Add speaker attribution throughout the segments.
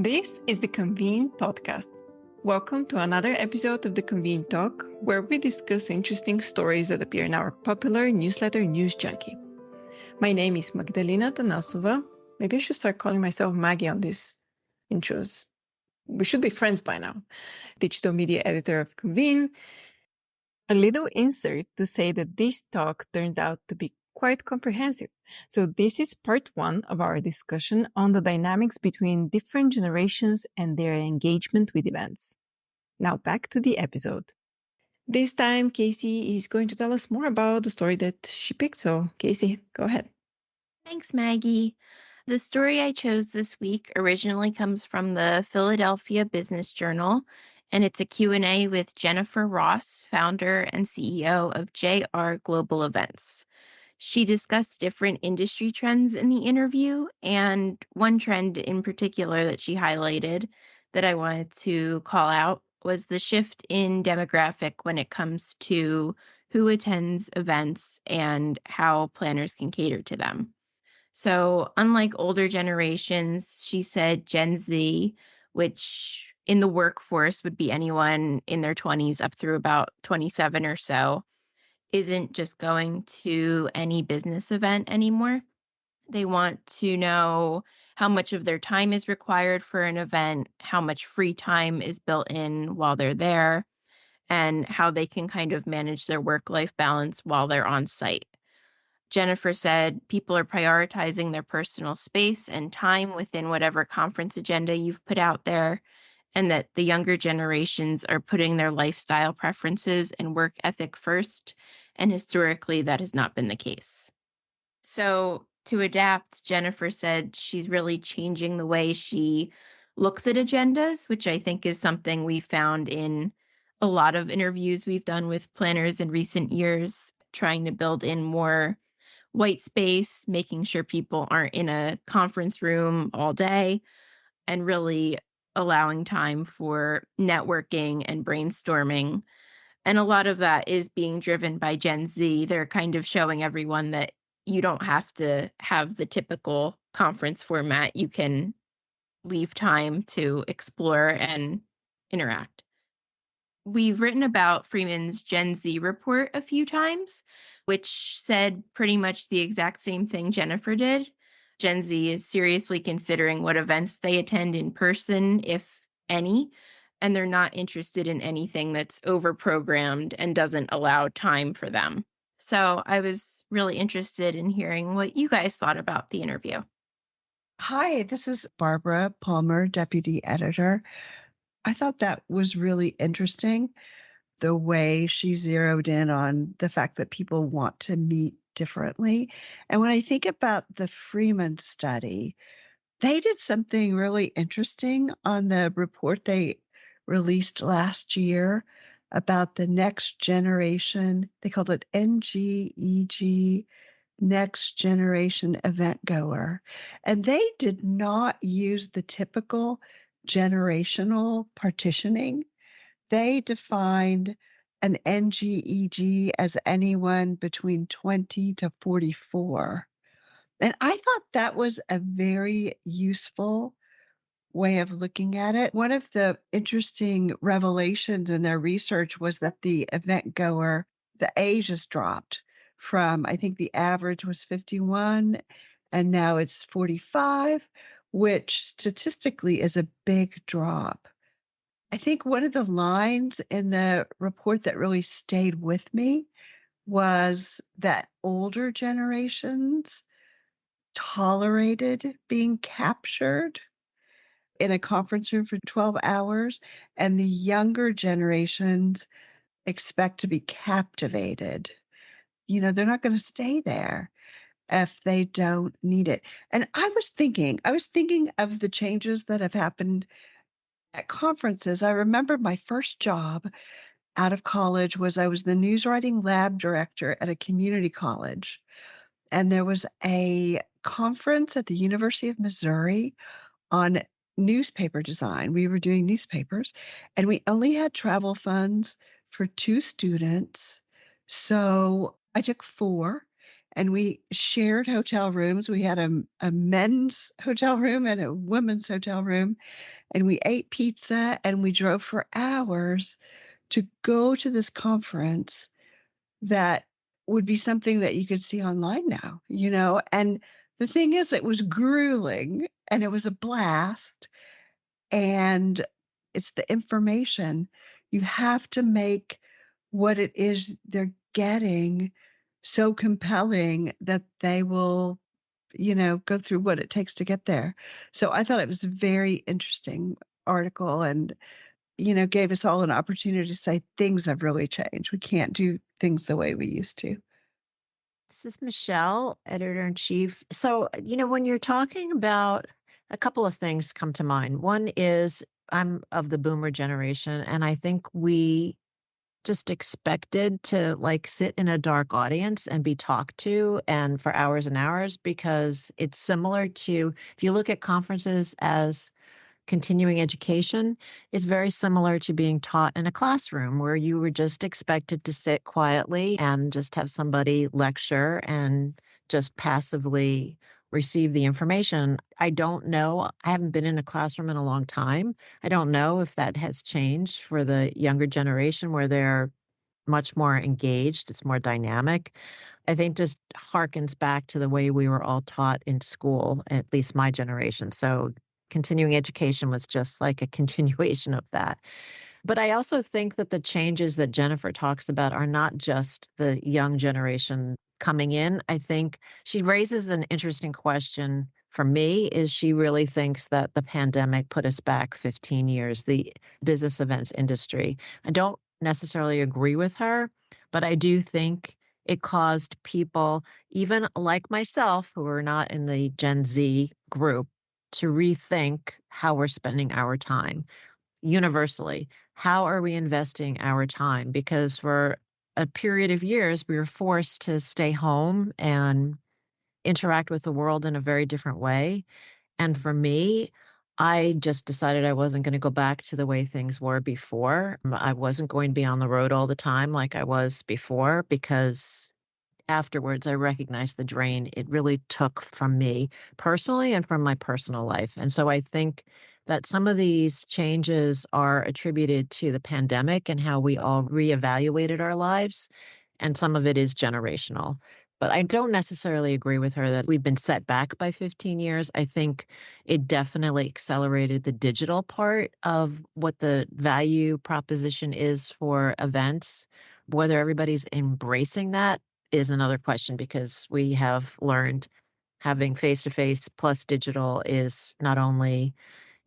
Speaker 1: This is the Convene podcast. Welcome to another episode of the Convene Talk, where we discuss interesting stories that appear in our popular newsletter News Junkie. My name is Magdalina Atanassova. Maybe I should start calling myself Maggie on these intros. We should be friends by now. Digital media editor of Convene. A little insert to say that this talk turned out to be quite comprehensive. So this is part one of our discussion on the dynamics between different generations and their engagement with events. Now back to the episode. This time, Casey is going to tell us more about the story that she picked. So Casey, go ahead.
Speaker 2: Thanks, Maggie. The story I chose this week originally comes from the Philadelphia Business Journal, and it's a Q&A with Jennifer Ross, founder and CEO of JR Global Events. She discussed different industry trends in the interview, and one trend in particular that she highlighted that I wanted to call out was the shift in demographic when it comes to who attends events and how planners can cater to them. So unlike older generations, she said Gen Z, which in the workforce would be anyone in their 20s up through about 27 or so, isn't just going to any business event anymore. They want to know how much of their time is required for an event, how much free time is built in while they're there, and how they can kind of manage their work-life balance while they're on site. Jennifer said people are prioritizing their personal space and time within whatever conference agenda you've put out there, and that the younger generations are putting their lifestyle preferences and work ethic first, and historically that has not been the case. So to adapt, Jennifer said she's really changing the way she looks at agendas, which I think is something we found in a lot of interviews we've done with planners in recent years, trying to build in more white space, making sure people aren't in a conference room all day, and really allowing time for networking and brainstorming. And a lot of that is being driven by Gen Z. They're kind of showing everyone that you don't have to have the typical conference format. You can leave time to explore and interact. We've written about Freeman's Gen Z report a few times, which said pretty much the exact same thing Jennifer did. Gen Z is seriously considering what events they attend in person, if any, and they're not interested in anything that's overprogrammed and doesn't allow time for them. So I was really interested in hearing what you guys thought about the interview.
Speaker 3: Hi, this is Barbara Palmer, Deputy Editor. I thought that was really interesting, the way she zeroed in on the fact that people want to meet differently. And when I think about the Freeman study, they did something really interesting on the report they released last year about the next generation. They called it NGEG, Next Generation Event Goer. And they did not use the typical generational partitioning. They defined an NGEG as anyone between 20 to 44. And I thought that was a very useful way of looking at it. One of the interesting revelations in their research was that the event goer, the age has dropped from, I think the average was 51, and now it's 45, which statistically is a big drop. I think one of the lines in the report that really stayed with me was that older generations tolerated being captured in a conference room for 12 hours, and the younger generations expect to be captivated. They're not going to stay there if they don't need it. And I was thinking of the changes that have happened at conferences. I remember my first job out of college was I was the news writing lab director at a community college. And there was a conference at the University of Missouri on newspaper design. We were doing newspapers, and we only had travel funds for 2 students. So I took 4, and we shared hotel rooms. We had a men's hotel room and a women's hotel room, and we ate pizza and we drove for hours to go to this conference that would be something that you could see online now, And the thing is, it was grueling and it was a blast. And it's the information. You have to make what it is they're getting so compelling that they will, go through what it takes to get there. So I thought it was a very interesting article and, gave us all an opportunity to say things have really changed. We can't do things the way we used to.
Speaker 4: This is Michelle, editor in chief. So, when you're talking about, a couple of things come to mind. One is I'm of the boomer generation, and I think we just expected to sit in a dark audience and be talked to and for hours and hours, because it's similar to, if you look at conferences as continuing education, is very similar to being taught in a classroom where you were just expected to sit quietly and just have somebody lecture and just passively receive the information. I don't know. I haven't been in a classroom in a long time. I don't know if that has changed for the younger generation where they're much more engaged. It's more dynamic. I think just harkens back to the way we were all taught in school, at least my generation. So continuing education was just like a continuation of that. But I also think that the changes that Jennifer talks about are not just the young generation coming in. I think she raises an interesting question for me, is she really thinks that the pandemic put us back 15 years, the business events industry. I don't necessarily agree with her, but I do think it caused people, even like myself, who are not in the Gen Z group, to rethink how we're spending our time universally. How are we investing our time? Because for a period of years, we were forced to stay home and interact with the world in a very different way. And for me, I just decided I wasn't going to go back to the way things were before. I wasn't going to be on the road all the time like I was before, because afterwards I recognized the drain it really took from me personally and from my personal life. And so I think that some of these changes are attributed to the pandemic and how we all reevaluated our lives, and some of it is generational. But I don't necessarily agree with her that we've been set back by 15 years. I think it definitely accelerated the digital part of what the value proposition is for events. Whether everybody's embracing that is another question, because we have learned having face-to-face plus digital is not only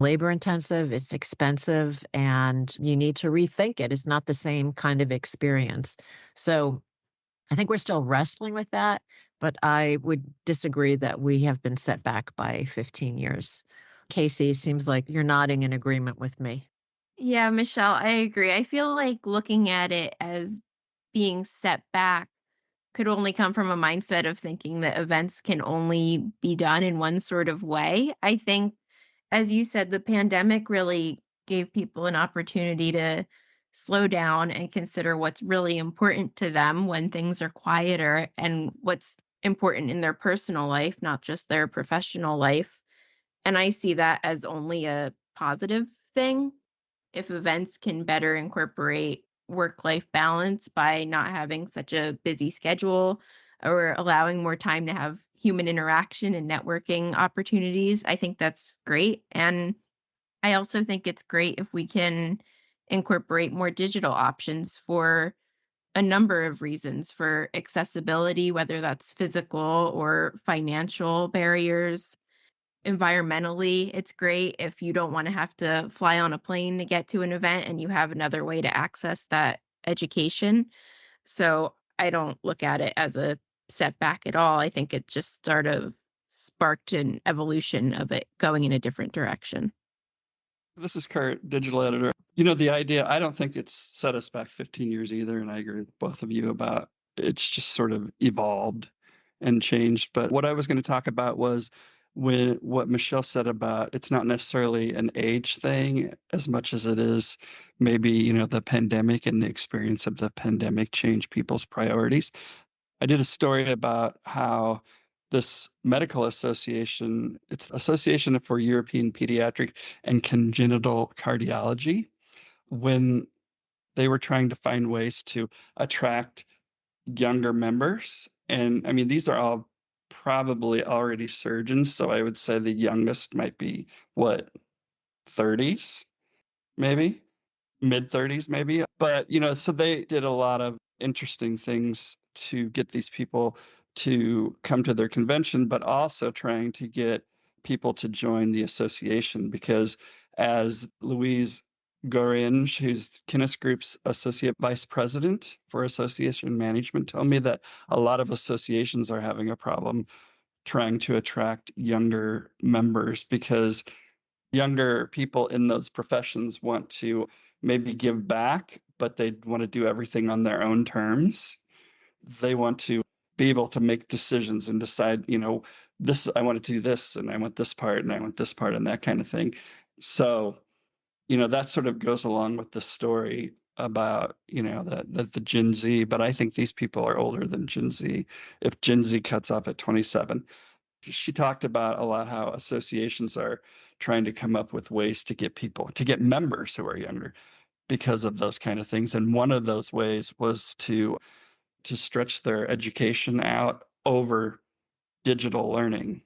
Speaker 4: labor intensive, it's expensive, and you need to rethink it. It's not the same kind of experience. So I think we're still wrestling with that, but I would disagree that we have been set back by 15 years. Casey, seems like you're nodding in agreement with me.
Speaker 2: Yeah, Michelle, I agree. I feel like looking at it as being set back could only come from a mindset of thinking that events can only be done in one sort of way. I think, as you said, the pandemic really gave people an opportunity to slow down and consider what's really important to them when things are quieter and what's important in their personal life, not just their professional life. And I see that as only a positive thing. If events can better incorporate work-life balance by not having such a busy schedule or allowing more time to have human interaction and networking opportunities, I think that's great. And I also think it's great if we can incorporate more digital options for a number of reasons, for accessibility, whether that's physical or financial barriers. Environmentally, it's great if you don't want to have to fly on a plane to get to an event and you have another way to access that education. So I don't look at it as a setback at all. I think it just sort of sparked an evolution of it going in a different direction.
Speaker 5: This is Curt, digital editor. The idea, I don't think it's set us back 15 years either, and I agree with both of you about it's just sort of evolved and changed. But what I was going to talk about was what Michelle said about it's not necessarily an age thing as much as it is maybe, the pandemic and the experience of the pandemic changed people's priorities. I did a story about how this medical association, it's Association for European Pediatric and Congenital Cardiology, when they were trying to find ways to attract younger members. And I mean, these are all probably already surgeons. So I would say the youngest might be what, 30s, maybe mid 30s, maybe. But, so they did a lot of interesting things to get these people to come to their convention, but also trying to get people to join the association because as Louise Goringe, who's Kinnis Group's associate vice president for association management, told me that a lot of associations are having a problem trying to attract younger members because younger people in those professions want to maybe give back, but they want to do everything on their own terms. They want to be able to make decisions and decide, this, I want to do this and I want this part and I want this part and that kind of thing. So, that sort of goes along with the story about, the Gen Z, but I think these people are older than Gen Z. If Gen Z cuts off at 27, she talked about a lot how associations are trying to come up with ways to get members who are younger because of those kind of things. And one of those ways was to stretch their education out over digital learning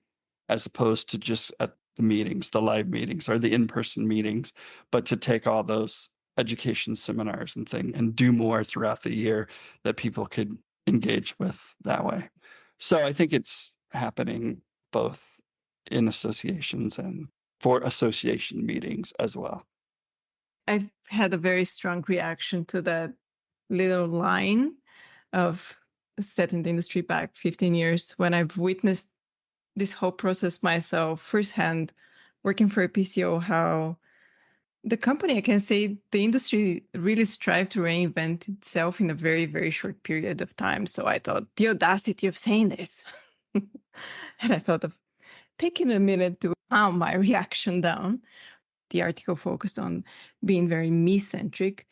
Speaker 5: as opposed to just at the meetings, the live meetings or the in-person meetings, but to take all those education seminars and things and do more throughout the year that people could engage with that way. So I think it's happening both in associations and for association meetings as well.
Speaker 1: I've had a very strong reaction to that little line of setting the industry back 15 years when I've witnessed this whole process myself firsthand, working for a PCO, how the company, I can say the industry really strived to reinvent itself in a very, very short period of time. So I thought the audacity of saying this. And I thought of taking a minute to calm my reaction down. The article focused on being very me-centric.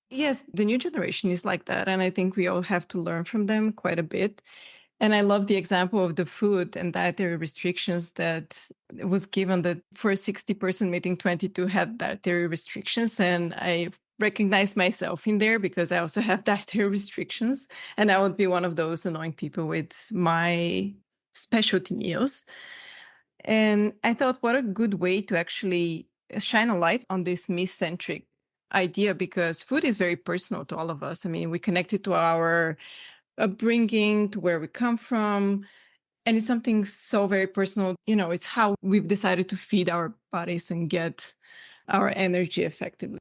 Speaker 1: Yes, the new generation is like that. And I think we all have to learn from them quite a bit. And I love the example of the food and dietary restrictions that was given that for a 60-person meeting, 22 had dietary restrictions. And I recognize myself in there because I also have dietary restrictions. And I would be one of those annoying people with my specialty meals. And I thought, what a good way to actually shine a light on this me-centric idea, because food is very personal to all of us. I mean, we connect it to our upbringing, to where we come from. And it's something so very personal. It's how we've decided to feed our bodies and get our energy effectively.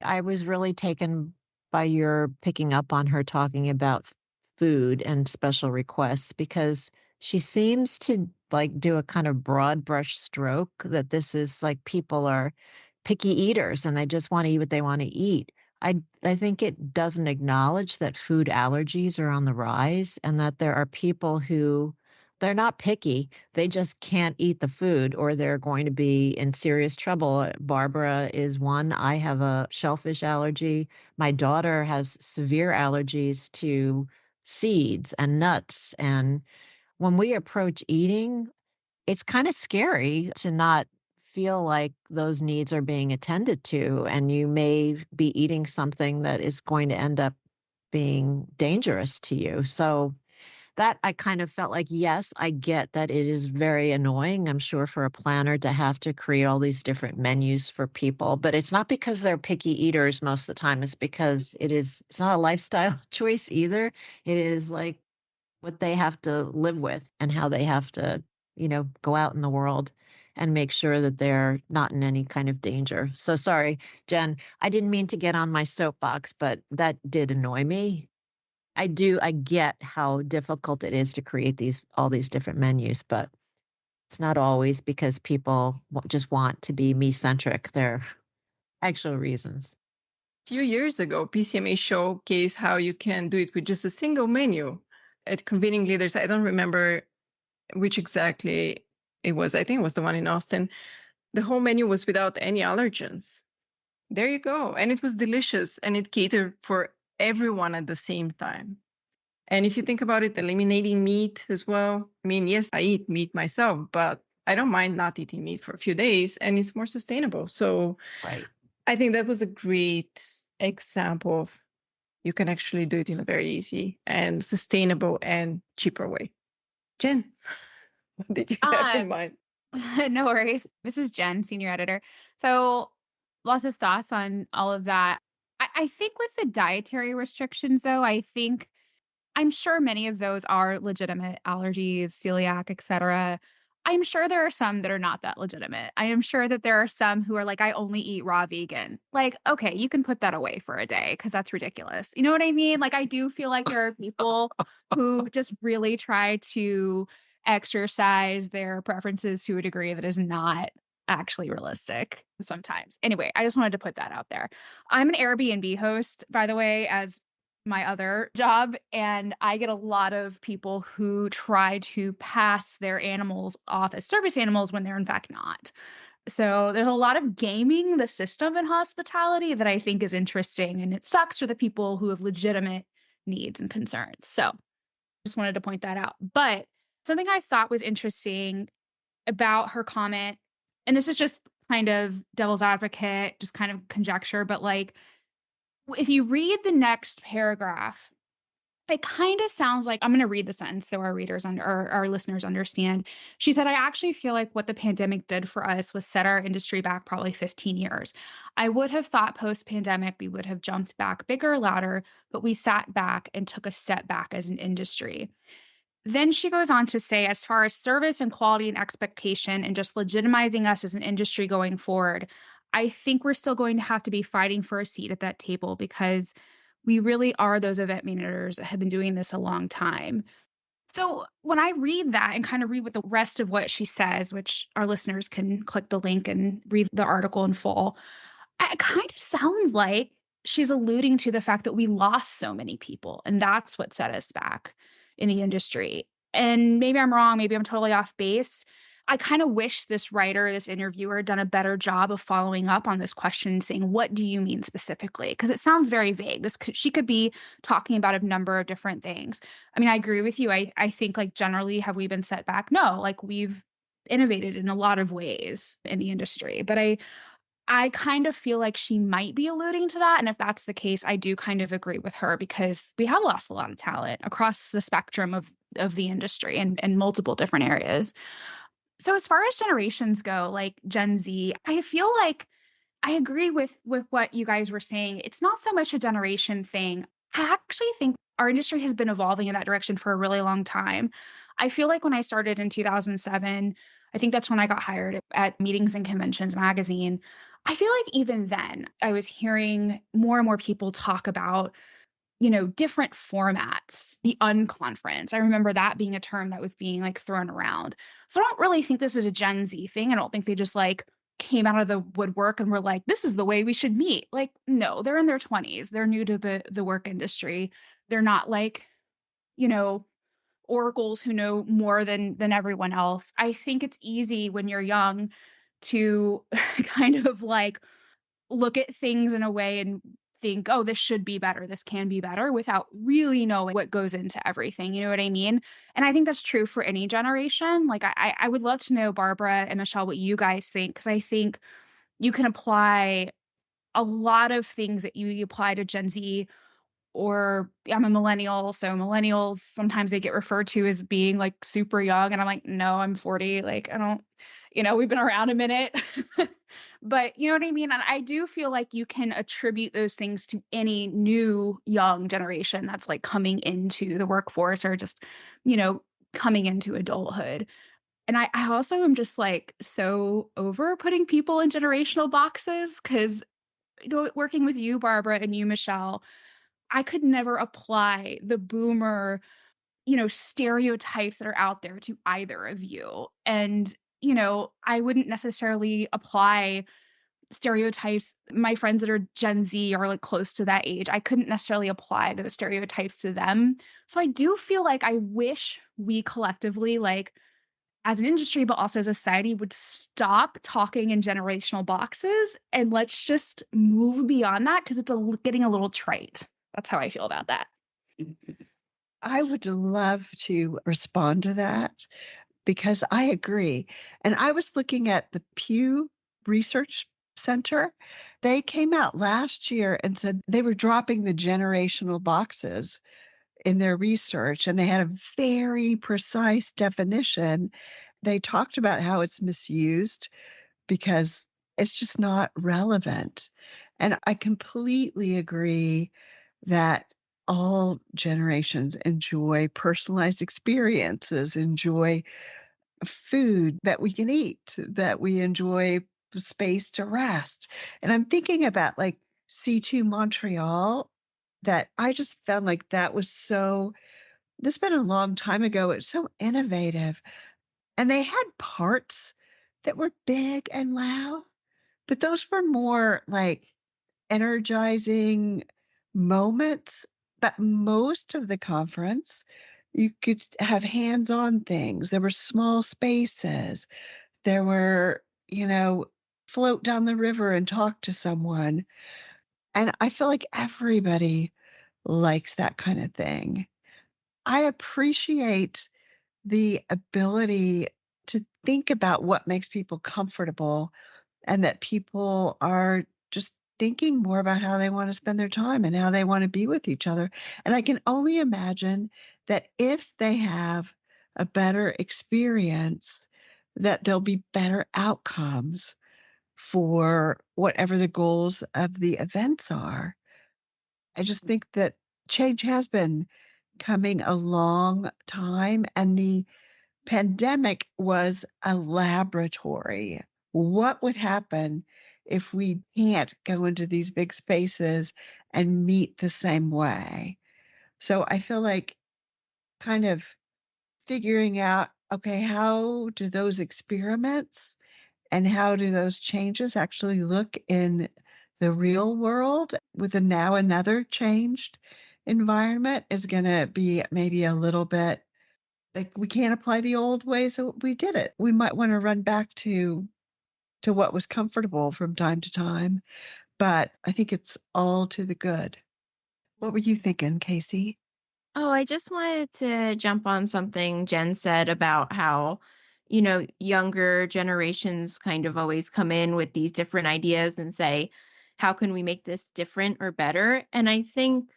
Speaker 4: I was really taken by your picking up on her talking about food and special requests because she seems to do a kind of broad brush stroke that this is like people are picky eaters and they just want to eat what they want to eat. I think it doesn't acknowledge that food allergies are on the rise and that there are people who they're not picky. They just can't eat the food or they're going to be in serious trouble. Barbara is one. I have a shellfish allergy. My daughter has severe allergies to seeds and nuts. And when we approach eating, it's kind of scary to not feel like those needs are being attended to. And you may be eating something that is going to end up being dangerous to you. So that I kind of felt like, yes, I get that it is very annoying, I'm sure, for a planner to have to create all these different menus for people. But it's not because they're picky eaters most of the time. It's because it's not a lifestyle choice either. It is like what they have to live with and how they have to, go out in the world and make sure that they're not in any kind of danger. So sorry, Jen, I didn't mean to get on my soapbox, but that did annoy me. I get how difficult it is to create all these different menus, but it's not always because people just want to be me-centric. There are actual reasons.
Speaker 1: A few years ago, PCMA showcased how you can do it with just a single menu at Convening Leaders. I don't remember which exactly it was. I think it was the one in Austin. The whole menu was without any allergens. There you go. And it was delicious and it catered for everyone at the same time. And if you think about it, eliminating meat as well. I mean, yes, I eat meat myself, but I don't mind not eating meat for a few days, and it's more sustainable. So
Speaker 2: Right.
Speaker 1: I think that was a great example of you can actually do it in a very easy and sustainable and cheaper way. Jen, what did you have in mind?
Speaker 6: No worries. This is Jen, senior editor. So lots of thoughts on all of that. I think with the dietary restrictions, though, I'm sure many of those are legitimate allergies, celiac, etc. I'm sure there are some that are not that legitimate. I am sure that there are some who are like, I only eat raw vegan. Like, okay, you can put that away for a day because that's ridiculous. You know what I mean? Like, I do feel like there are people who just really try to exercise their preferences to a degree that is not actually realistic sometimes. Anyway, I just wanted to put that out there. I'm an Airbnb host, by the way, as my other job, and I get a lot of people who try to pass their animals off as service animals when they're in fact not. So there's a lot of gaming the system in hospitality that I think is interesting, and it sucks for the people who have legitimate needs and concerns. So just wanted to point that out. But something I thought was interesting about her comment, and this is just kind of devil's advocate, just kind of conjecture, but like if you read the next paragraph, it kind of sounds like I'm going to read the sentence so our readers our listeners understand. She said, I actually feel like what the pandemic did for us was set our industry back probably 15 years. I would have thought post-pandemic we would have jumped back bigger, louder, but we sat back and took a step back as an industry. Then she goes on to say, as far as service and quality and expectation and just legitimizing us as an industry going forward, I think we're still going to have to be fighting for a seat at that table because we really are those event managers that have been doing this a long time. So when I read that and kind of read what the rest of what she says, which our listeners can click the link and read the article in full, it kind of sounds like she's alluding to the fact that we lost so many people, and that's what set us back in the industry. And maybe I'm wrong, maybe I'm totally off base. I kind of wish this writer, this interviewer, had done a better job of following up on this question, saying, what do you mean specifically? Because it sounds very vague. She could be talking about a number of different things. I mean, I agree with you. I think like generally, have we been set back? No, like we've innovated in a lot of ways in the industry. But I kind of feel like she might be alluding to that. And if that's the case, I do kind of agree with her because we have lost a lot of talent across the spectrum of the industry and multiple different areas. So as far as generations go, like Gen Z, I feel like I agree with what you guys were saying. It's not so much a generation thing. I actually think our industry has been evolving in that direction for a really long time. I feel like when I started in 2007, I think that's when I got hired at Meetings and Conventions magazine. I feel like even then I was hearing more and more people talk about, different formats, the unconference. I remember that being a term that was being like thrown around. So I don't really think this is a Gen Z thing. I don't think they just like came out of the woodwork and were like, this is the way we should meet. Like, no, they're in their 20s. They're new to the work industry. They're not like, oracles who know more than everyone else. I think it's easy when you're young to kind of like look at things in a way and think, oh, this should be better, this can be better, without really knowing what goes into everything. You know what I mean? And I think that's true for any generation. Like I would love to know, Barbara and Michelle, what you guys think, because I think you can apply a lot of things that you apply to Gen Z. Or I'm a millennial, so millennials, sometimes they get referred to as being like super young. And I'm like, no, I'm 40. Like, I don't, we've been around a minute. But you know what I mean? And I do feel like you can attribute those things to any new young generation that's like coming into the workforce or just, coming into adulthood. And I also am just like so over putting people in generational boxes because, working with you, Barbara, and you, Michelle, I could never apply the boomer, stereotypes that are out there to either of you. And, I wouldn't necessarily apply stereotypes. My friends that are Gen Z are like close to that age. I couldn't necessarily apply those stereotypes to them. So I do feel like I wish we collectively, like as an industry, but also as a society, would stop talking in generational boxes and let's just move beyond that because it's getting a little trite. That's how I feel about that.
Speaker 3: I would love to respond to that because I agree. And I was looking at the Pew Research Center. They came out last year and said they were dropping the generational boxes in their research, and they had a very precise definition. They talked about how it's misused because it's just not relevant. And I completely agree that all generations enjoy personalized experiences, enjoy food that we can eat, that we enjoy space to rest. And I'm thinking about like C2 Montreal, that I just found like that was so, this has been a long time ago. It's so innovative. And they had parts that were big and loud, but those were more like energizing moments. But most of the conference, you could have hands-on things. There were small spaces. There were, float down the river and talk to someone. And I feel like everybody likes that kind of thing. I appreciate the ability to think about what makes people comfortable and that people are just thinking more about how they want to spend their time and how they want to be with each other. And I can only imagine that if they have a better experience, that there'll be better outcomes for whatever the goals of the events are. I just think that change has been coming a long time, and the pandemic was a laboratory. What would happen if we can't go into these big spaces and meet the same way? So I feel like kind of figuring out, okay, how do those experiments and how do those changes actually look in the real world with a now another changed environment is going to be maybe a little bit like we can't apply the old ways that we did it. We might want to run back to what was comfortable from time to time, but I think it's all to the good. What were you thinking, Casey?
Speaker 2: Oh, I just wanted to jump on something Jen said about how, younger generations kind of always come in with these different ideas and say, how can we make this different or better? And I think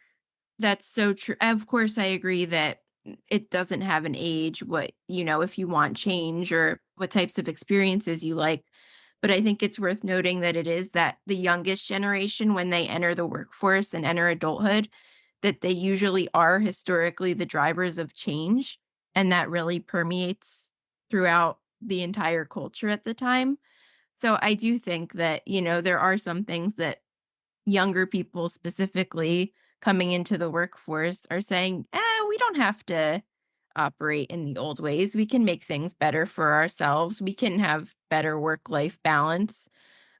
Speaker 2: that's so true. Of course, I agree that it doesn't have an age, if you want change or what types of experiences you like. But I think it's worth noting that it is that the youngest generation, when they enter the workforce and enter adulthood, that they usually are historically the drivers of change. And that really permeates throughout the entire culture at the time. So I do think that, there are some things that younger people specifically coming into the workforce are saying, we don't have to operate in the old ways. We can make things better for ourselves. We can have better work-life balance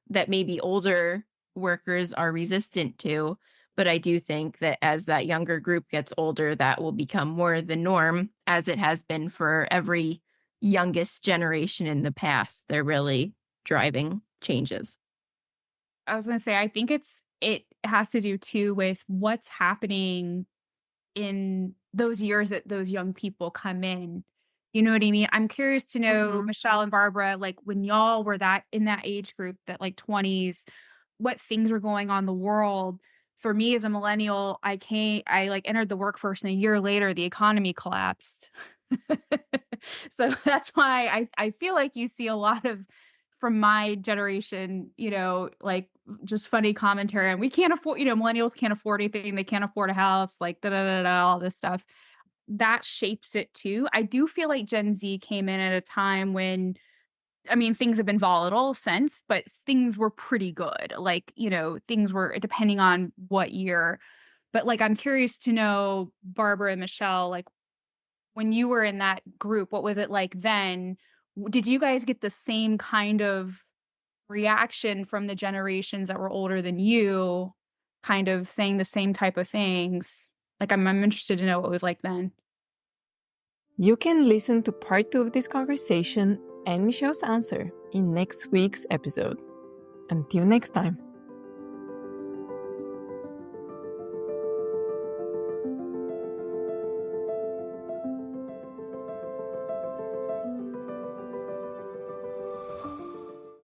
Speaker 2: that maybe older workers are resistant to. But I do think that as that younger group gets older, that will become more the norm, as it has been for every youngest generation in the past. They're really driving changes.
Speaker 6: I was going to say, I think it has to do too with what's happening in those years that those young people come in. You know what I mean? I'm curious to know, Michelle and Barbara, like when y'all were in that age group, that like 20s, what things were going on in the world. For me as a millennial, I like entered the workforce and a year later, the economy collapsed. So that's why I feel like you see a lot of, from my generation, like just funny commentary. And we can't afford, millennials can't afford anything. They can't afford a house, like all this stuff. That shapes it too. I do feel like Gen Z came in at a time when, things have been volatile since, but things were pretty good. Like, things were, depending on what year. But like, I'm curious to know, Barbara and Michelle, like when you were in that group, what was it like then? Did you guys get the same kind of reaction from the generations that were older than you, kind of saying the same type of things? Like, I'm interested to know what it was like then.
Speaker 1: You can listen to part 2 of this conversation and Michelle's answer in next week's episode. Until next time.